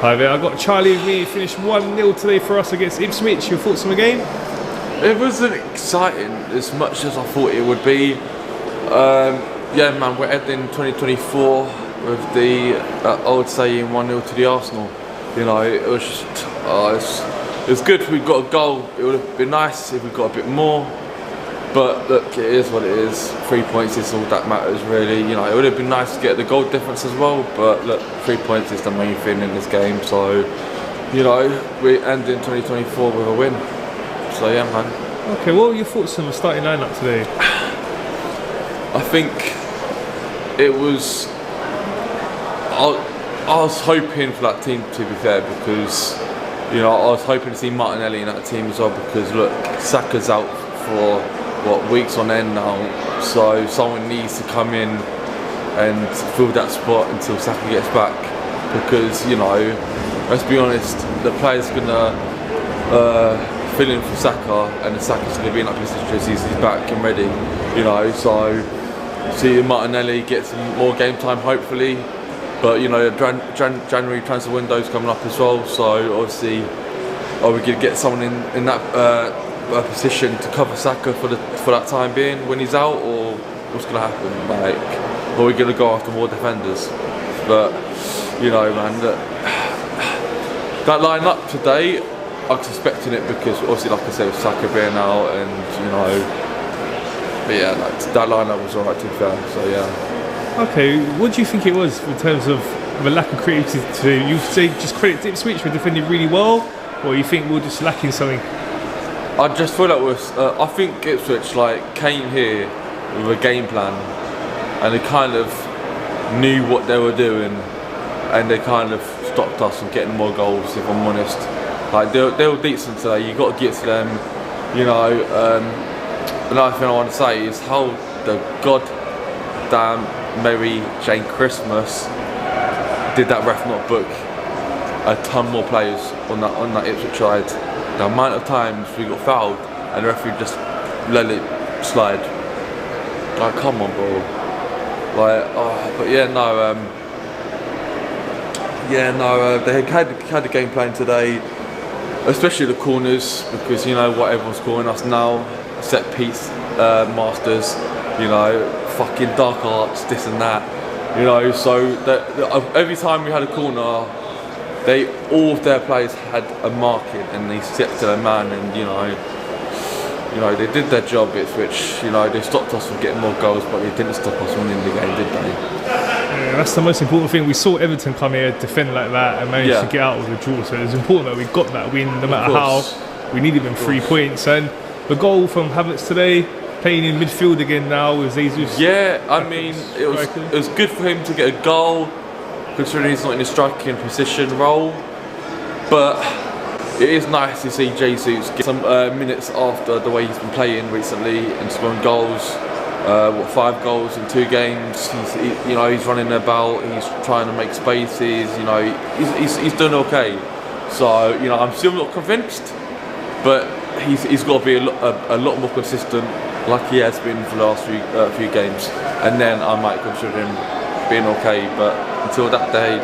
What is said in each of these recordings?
Hi there, I've got Charlie with me. Finished 1-0 today for us against Ipswich. Your thoughts on the game? It wasn't exciting as much as I thought it would be. Yeah, man, we're heading 2024 with the old saying 1-0 to the Arsenal. You know, it was just, it was good. We got a goal. It would have been nice if we got a bit more. But look, it is what it is. 3 points is all that matters, really. You know, it would have been nice to get the goal difference as well. But look, 3 points is the main thing in this game. So, you know, we end in 2024 with a win. So yeah, man. Okay, what were your thoughts on the starting lineup today? I think it was. I was hoping for that team, to be fair, because you know I was hoping to see Martinelli in that team as well. Because look, Saka's out for weeks on end now, so someone needs to come in and fill that spot until Saka gets back. Because you know, let's be honest, the player's gonna fill in for Saka, and the Saka's gonna be in that position because he's back and ready. You know, so see Martinelli gets some more game time hopefully. But you know, January transfer window's coming up as well, so obviously, are we gonna get someone in that position to cover Saka for that time being when he's out, or what's gonna happen? Like, are we gonna go after more defenders? But you know, man, that lineup today, I was expecting it because obviously, like I said, with Saka being out, and you know, but yeah, that lineup was alright to be fair. So yeah. Okay, what do you think it was in terms of the lack of creativity today? You say just credit to Ipswich for defending really well, or you think we're just lacking something? I just feel like I think Ipswich came here with a game plan, and they kind of knew what they were doing, and they kind of stopped us from getting more goals. If I'm honest, like they were decent today. You got to get to them. You know, another thing I want to say is how the goddamn Merry Jane Christmas did that ref not book a ton more players on that Ipswich side. The amount of times we got fouled and the referee just let it slide. Like, come on, bro. Like, oh, but yeah, they had the game plan today, especially the corners, because you know what everyone's calling us now, set piece masters. You know, fucking dark arts, this and that. You know, so every time we had a corner, all of their players had a marking and they set to their man, and you know they did their job. Which you know they stopped us from getting more goals, but they didn't stop us winning the game, did they? Yeah, that's the most important thing. We saw Everton come here, defend like that, and manage to get out with a draw. So it's important that we got that win, no matter how. We needed them 3 points, and the goal from Havertz today. Playing in midfield again now with Jesus. Yeah, I mean, it was good for him to get a goal, considering he's not in a striking position role. But it is nice to see Jesus get some minutes after the way he's been playing recently and scoring goals. 5 goals in 2 games. He's running about. He's trying to make spaces. You know, he's doing okay. So you know, I'm still not convinced, but he's got to be a lot more consistent, like he has been for the last few games, and then I might consider him being okay. But until that day,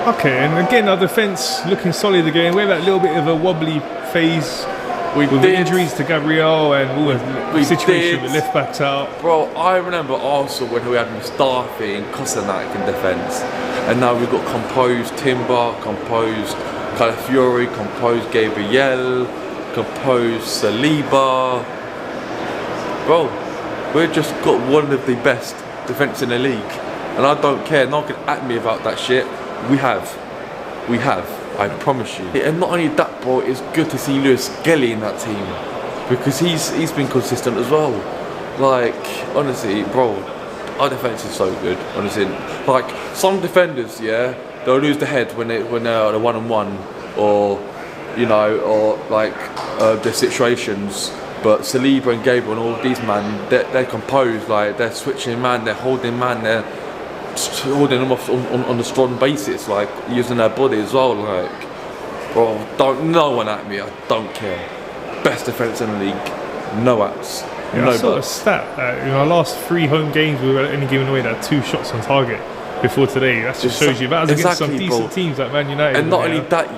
nah. Okay, and again our defence looking solid again. We had that little bit of a wobbly phase with the injuries to Gabriel and all the situation with left backs out. Bro, I remember Arsenal when we had Mustafi and Kosanak in defence, and now we've got composed Timber, composed Calafiori, composed Gabriel, composed Saliba. Bro, we've just got one of the best defence in the league, and I don't care. No one can at me about that shit. We have. I promise you. And not only that, bro, it's good to see Lewis-Skelly in that team because he's been consistent as well. Like, honestly, bro, our defence is so good. Honestly, like some defenders, yeah, they'll lose the head when they're the 1-on-1 or you know, or like the situations. But Saliba and Gabriel and all these man, they're composed. Like they're switching man, they're holding man, they're holding them off on a strong basis, like using their body as well. Like, bro, no one at me. I don't care. Best defence in the league, no outs. Yeah, I saw a stat. In our last 3 home games, we were only giving away that 2 shots on target. before today. That just shows you that was against some decent teams like Man United. And not only that,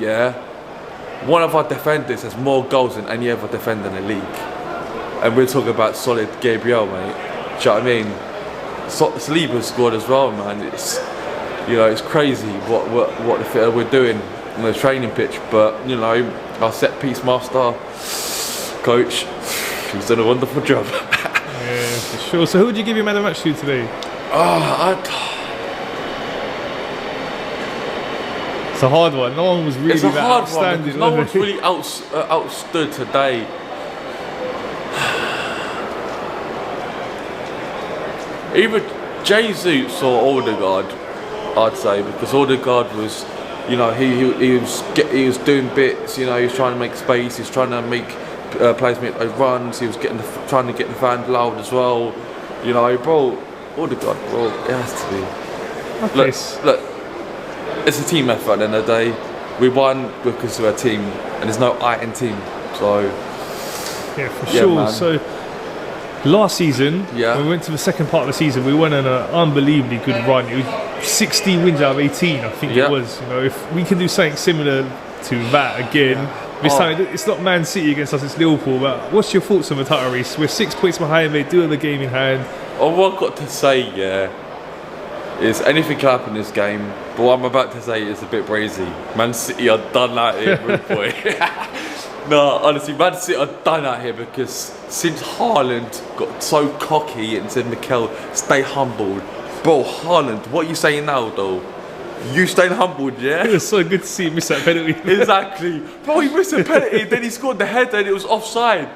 one of our defenders has more goals than any other defender in the league. And we're talking about solid Gabriel, mate. Do you know what I mean? Saliba scored as well, man. It's, you know, it's crazy what we're doing on the training pitch. But, you know, our set piece master, coach, he's done a wonderful job. Yeah, for sure. So who would you give your man of the match to today? It's a hard one. No one was really that outstanding. No one's really outstood today. Either Jesus or Odegaard, I'd say, because Odegaard was, you know, he was doing bits. You know, he was trying to make space. He was trying to make players make those runs. He was trying to get the fan loud as well. You know, bro, Odegaard, bro, it has to be. Okay. Look, it's a team effort at the end of the day. We won because we're a team, and there's no I in team. So yeah, for sure. Man. So last season, when we went to the second part of the season, we went on an unbelievably good run. It was 16 wins out of 18, I think it was. You know, if we can do something similar to that again. This time, it's not Man City against us, it's Liverpool. But what's your thoughts on the title race? We're 6 points behind, they do have the game in hand. All I've got to say, is anything can happen in this game. But what I'm about to say is a bit brazy. Man City are done out here, rude boy. No, honestly, Man City are done out here because since Haaland got so cocky and said, Mikel, stay humbled. Bro, Haaland, what are you saying now, though? You staying humbled, yeah? It was so good to see him miss that penalty. Exactly. Bro, he missed a penalty, then he scored the header and it was offside.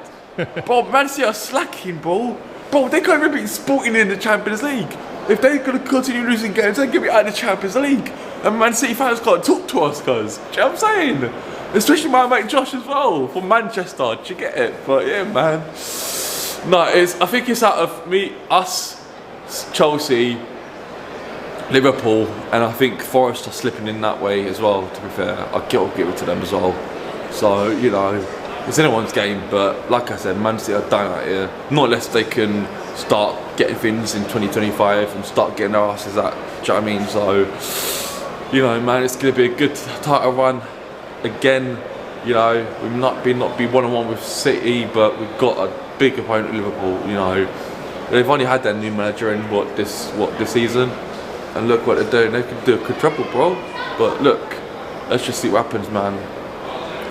Bro, Man City are slacking, bro. Bro, they can't even beat Sporting in the Champions League. If they're going to continue losing games, they're going to be out of the Champions League. And Man City fans can't talk to us, cuz. Do you know what I'm saying? Especially my mate Josh as well, from Manchester. Do you get it? But yeah, man. No, I think it's out of us, Chelsea, Liverpool, and I think Forest are slipping in that way as well, to be fair. I'll give it to them as well. So, you know, it's anyone's game, but like I said, Man City are down out here. Not unless they can start getting things in 2025 and start getting their asses out. Do you know what I mean? So, you know, man, it's going to be a good title run. Again, you know, we not be one-on-one with City, but we've got a big opponent, Liverpool. You know, they've only had their new manager in this season, and look what they're doing. They could do a quadruple, bro. But look, let's just see what happens, man.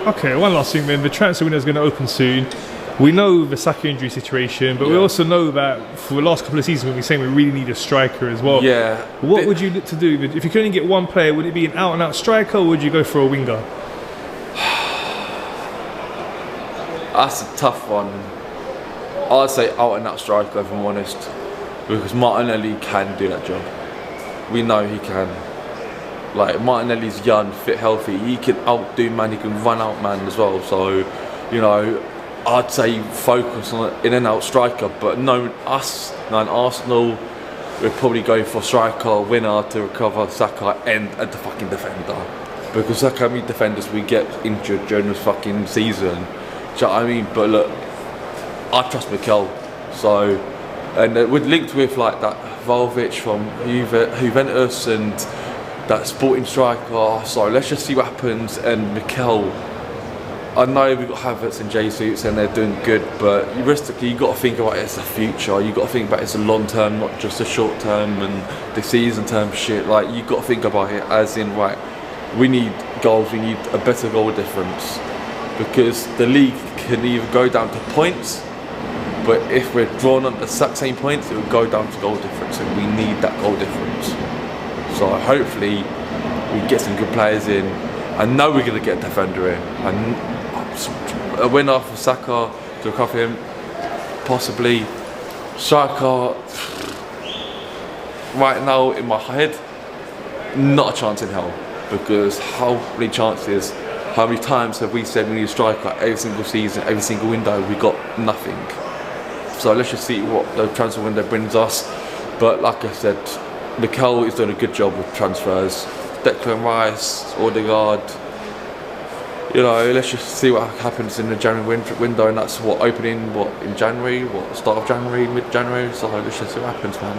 Okay, one last thing, then. The transfer window is going to open soon. We know the Saka injury situation, but we also know that for the last couple of seasons, we've been saying we really need a striker as well. Yeah. What would you look to do? If you could only get one player, would it be an out-and-out striker, or would you go for a winger? That's a tough one. I'd say out-and-out striker, if I'm honest, because Martinelli can do that job. We know he can. Like, Martinelli's young, fit, healthy. He can outdo man. He can run out man as well. So, you know, I'd say focus on an in-and-out striker. But knowing us, knowing Arsenal, we'd probably go for striker, winner to recover Saka and the fucking defender. Because Saka and defenders, we get injured during this fucking season. Do you know what I mean? But look, I trust Mikel. So, and we're linked with like that Vlahovic from Juventus and that Sporting striker. So let's just see what happens. And Mikel, I know we've got Havertz and Jesus and they're doing good, but realistically you've got to think about it as a future. You've got to think about it as a long term, not just a short term and the season term shit. Like, you've got to think about it as in, right, we need goals, we need a better goal difference, because the league can either go down to points, but if we're drawn on the exact same points, it will go down to goal difference, and we need that goal difference. So hopefully we get some good players in. I know we're going to get a defender in. A winner for Saka to recover him, possibly. Saka, right now in my head, not a chance in hell. Because how many chances, how many times have we said we need a striker every single season, every single window? We got nothing. So let's just see what the transfer window brings us. But like I said, Mikel is doing a good job with transfers. Declan Rice, Odegaard. You know, let's just see what happens in the January window, and that's opening in January, start of January, mid-January. So let's just see what happens, man.